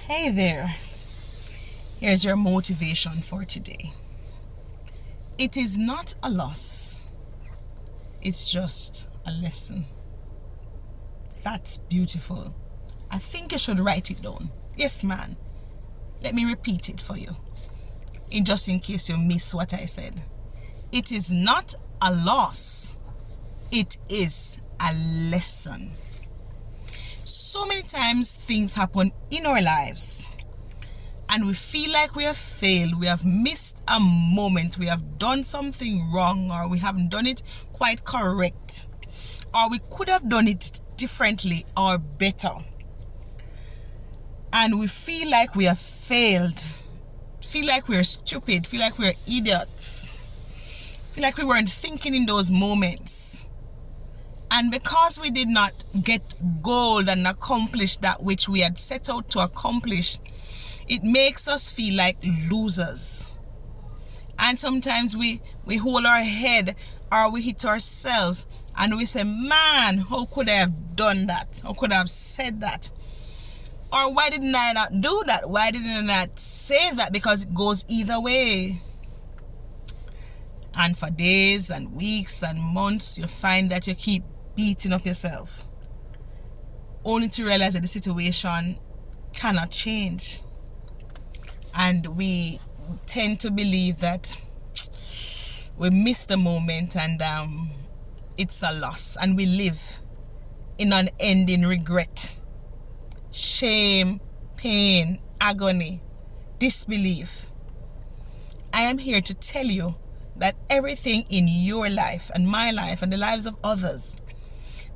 Hey there, here's your motivation for today. It is not a loss, it's just a lesson. That's beautiful. I think you should write it down. Yes, man. Let me repeat it for you, just in case you miss what I said. It is not a loss, it is a lesson. So many times things happen in our lives and we feel like we have failed, we have missed a moment, we have done something wrong, or we haven't done it quite correct, or we could have done it differently or better. And we feel like we have failed, feel like we're stupid, feel like we're idiots, feel like we weren't thinking in those moments. And because we did not get gold and accomplish that which we had set out to accomplish, it makes us feel like losers. And sometimes we hold our head or we hit ourselves and we say, man, how could I have done that? How could I have said that? Or why didn't I not do that? Why didn't I not say that? Because it goes either way. And for days and weeks and months, you find that you keep beating up yourself, only to realize that the situation cannot change. And we tend to believe that we missed the moment and it's a loss, and we live in unending regret, shame, pain, agony, disbelief. I am here to tell you that everything in your life and my life and the lives of others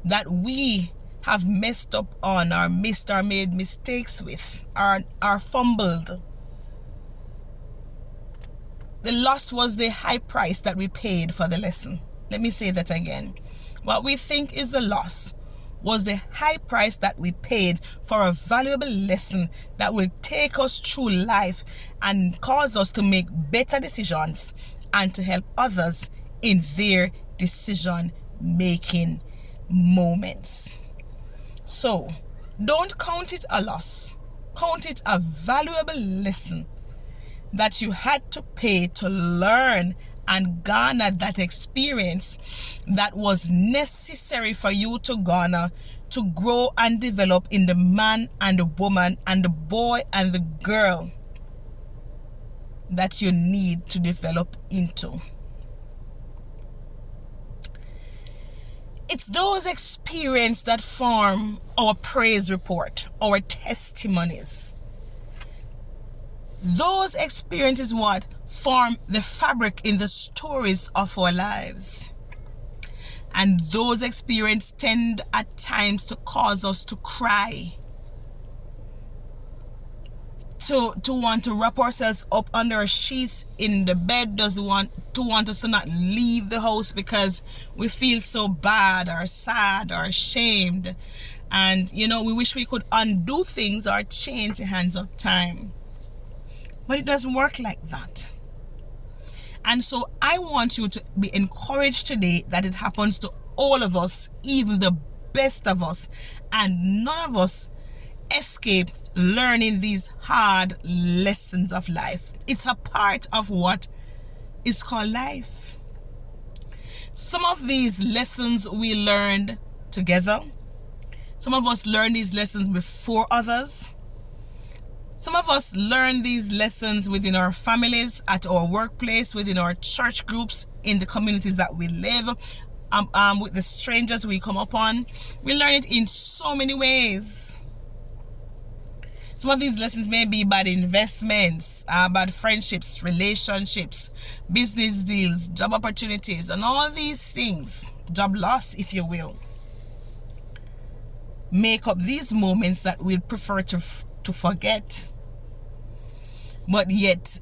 that we have messed up on, or missed, or made mistakes with, are fumbled. The loss was the high price that we paid for the lesson. Let me say that again. What we think is a loss was the high price that we paid for a valuable lesson that will take us through life and cause us to make better decisions and to help others in their decision making moments. So don't count it a loss, count it a valuable lesson that you had to pay to learn and garner that experience that was necessary for you to garner, to grow and develop in the man and the woman and the boy and the girl that you need to develop into. It's those experiences that form our praise report, our testimonies. Those experiences what form the fabric in the stories of our lives. And those experiences tend at times to cause us to cry, to want to wrap ourselves up under our sheets in the bed, doesn't want us to not leave the house because we feel so bad or sad or ashamed. And we wish we could undo things or change the hands of time. But it doesn't work like that. And so I want you to be encouraged today that it happens to all of us, even the best of us, and none of us escape learning these hard lessons of life. It's a part of what is called life. Some of these lessons we learned together. Some of us learned these lessons before others. Some of us learn these lessons within our families, at our workplace, within our church groups, in the communities that we live, with the strangers we come upon. We learn it in so many ways. Some of these lessons may be bad investments, bad friendships, relationships, business deals, job opportunities, and all these things, job loss, if you will, make up these moments that we'd prefer to forget. But yet,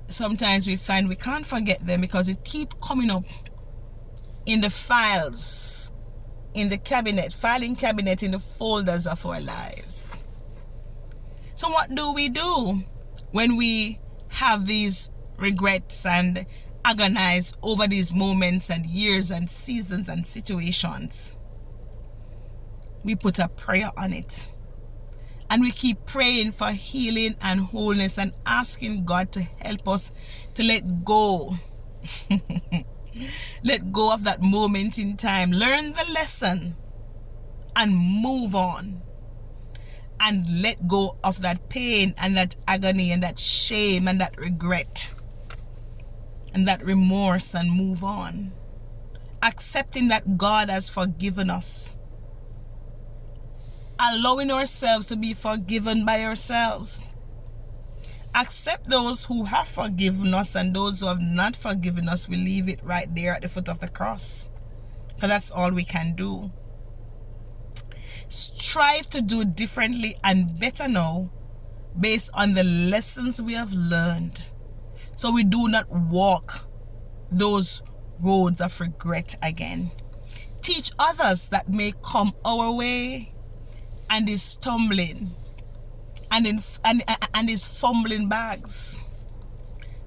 sometimes we find we can't forget them because it keeps coming up in the files, in the filing cabinet, in the folders of our lives. So what do we do when we have these regrets and agonize over these moments and years and seasons and situations? We put a prayer on it. And we keep praying for healing and wholeness and asking God to help us to let go. Let go of that moment in time. Learn the lesson and move on. And let go of that pain and that agony and that shame and that regret and that remorse and move on. Accepting that God has forgiven us. Allowing ourselves to be forgiven by ourselves. Accept those who have forgiven us, and those who have not forgiven us, we leave it right there at the foot of the cross. Because that's all we can do. Strive to do differently and better now based on the lessons we have learned, so we do not walk those roads of regret again. Teach others that may come our way and is stumbling and is fumbling bags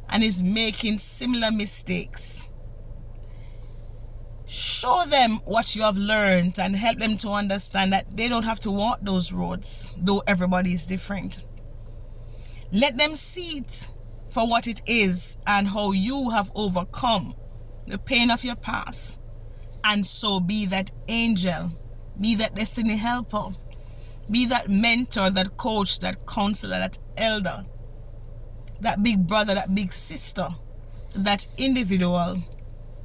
and is making similar mistakes. Show them what you have learned and help them to understand that they don't have to walk those roads, though everybody is different. Let them see it for what it is and how you have overcome the pain of your past. And so be that angel, be that destiny helper, be that mentor, that coach, that counselor, that elder, that big brother, that big sister, that individual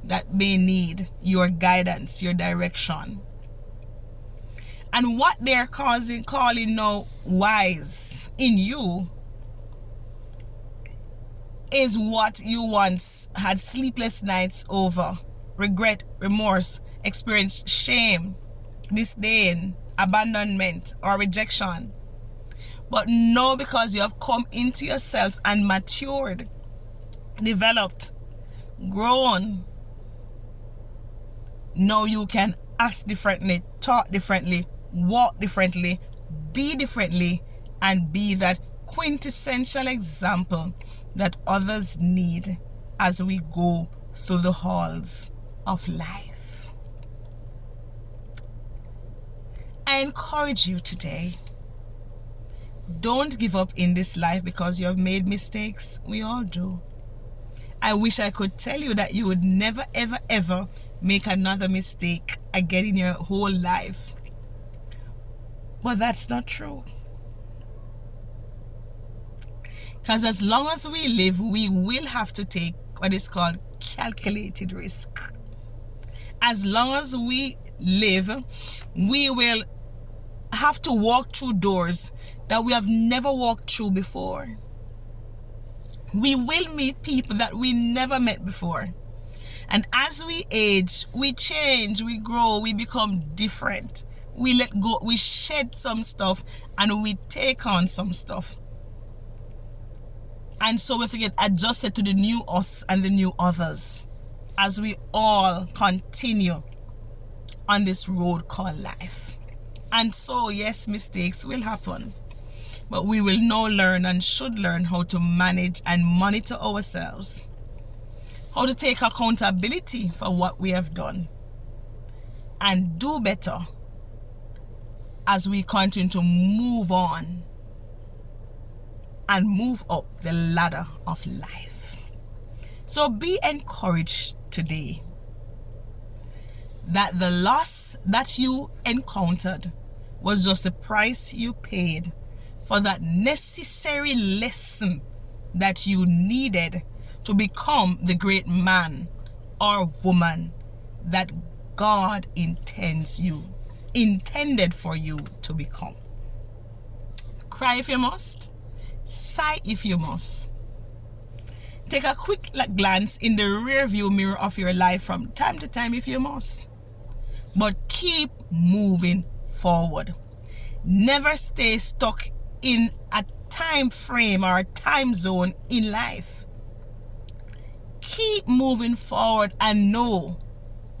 that may need your guidance, your direction. And what they're calling now wise in you is what you once had sleepless nights over, regret, remorse, experienced shame, disdain, abandonment, or rejection. But now, because you have come into yourself and matured, developed, grown, now you can act differently, talk differently, walk differently, be differently, and be that quintessential example that others need as we go through the halls of life. I encourage you today, don't give up in this life because you have made mistakes. We all do. I wish I could tell you that you would never, ever, ever make another mistake again in your whole life. But that's not true. Because as long as we live, we will have to take what is called calculated risk. As long as we live, we will have to walk through doors that we have never walked through before. We will meet people that we never met before. And as we age, we change, we grow, we become different. We let go, we shed some stuff, and we take on some stuff. And so we have to get adjusted to the new us and the new others as we all continue on this road called life. And so, yes, mistakes will happen. But we will now learn and should learn how to manage and monitor ourselves. How to take accountability for what we have done. And do better as we continue to move on and move up the ladder of life. So be encouraged today that the loss that you encountered was just the price you paid for that necessary lesson that you needed to become the great man or woman that God intended for you to become. Cry if you must. Sigh if you must. Take a quick glance in the rear view mirror of your life from time to time if you must. But keep moving forward. Never stay stuck in a time frame or a time zone in life. Keep moving forward and know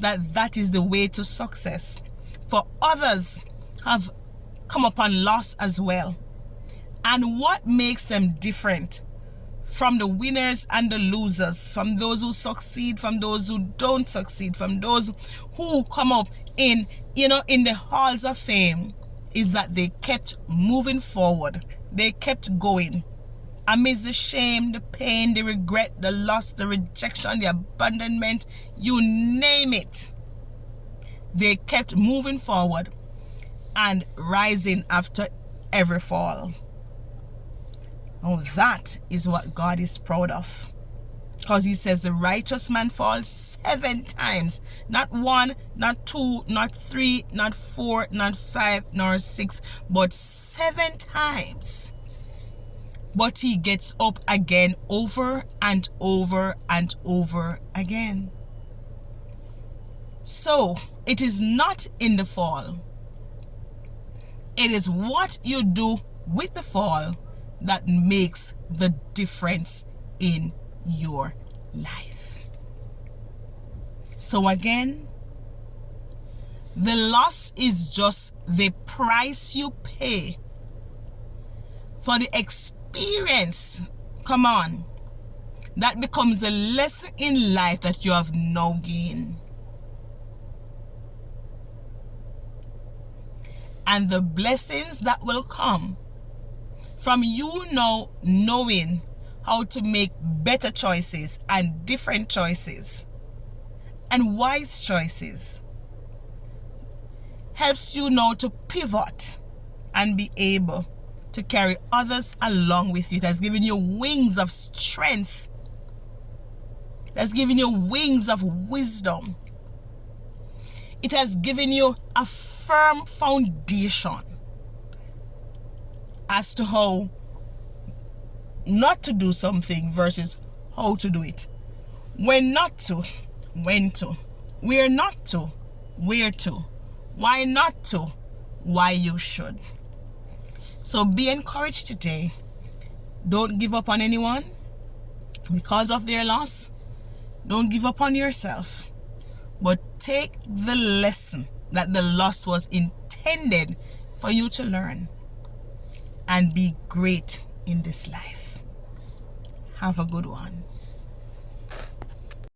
that that is the way to success. For others have come upon loss as well. And what makes them different from the winners and the losers, from those who succeed, from those who don't succeed, from those who come up in the halls of fame, is that they kept moving forward. They kept going. Amidst the shame, the pain, the regret, the loss, the rejection, the abandonment, you name it. They kept moving forward and rising after every fall. Oh, that is what God is proud of. Because he says the righteous man falls 7 times. Not 1, not 2, not 3, not 4, not 5, nor 6, but 7 times. But he gets up again over and over and over again. So, it is not in the fall. It is what you do with the fall that makes the difference in your life. So again, the loss is just the price you pay for the experience. Come on. That becomes a lesson in life that you have now gained. And the blessings that will come from you now knowing how to make better choices and different choices and wise choices helps you now to pivot and be able to carry others along with you. It has given you wings of strength. It has given you wings of wisdom. It has given you a firm foundation as to how not to do something versus how to do it. When not to, when to. Where not to, where to. Why not to, why you should. So be encouraged today. Don't give up on anyone because of their loss. Don't give up on yourself. But take the lesson that the loss was intended for you to learn and be great in this life. Have a good one.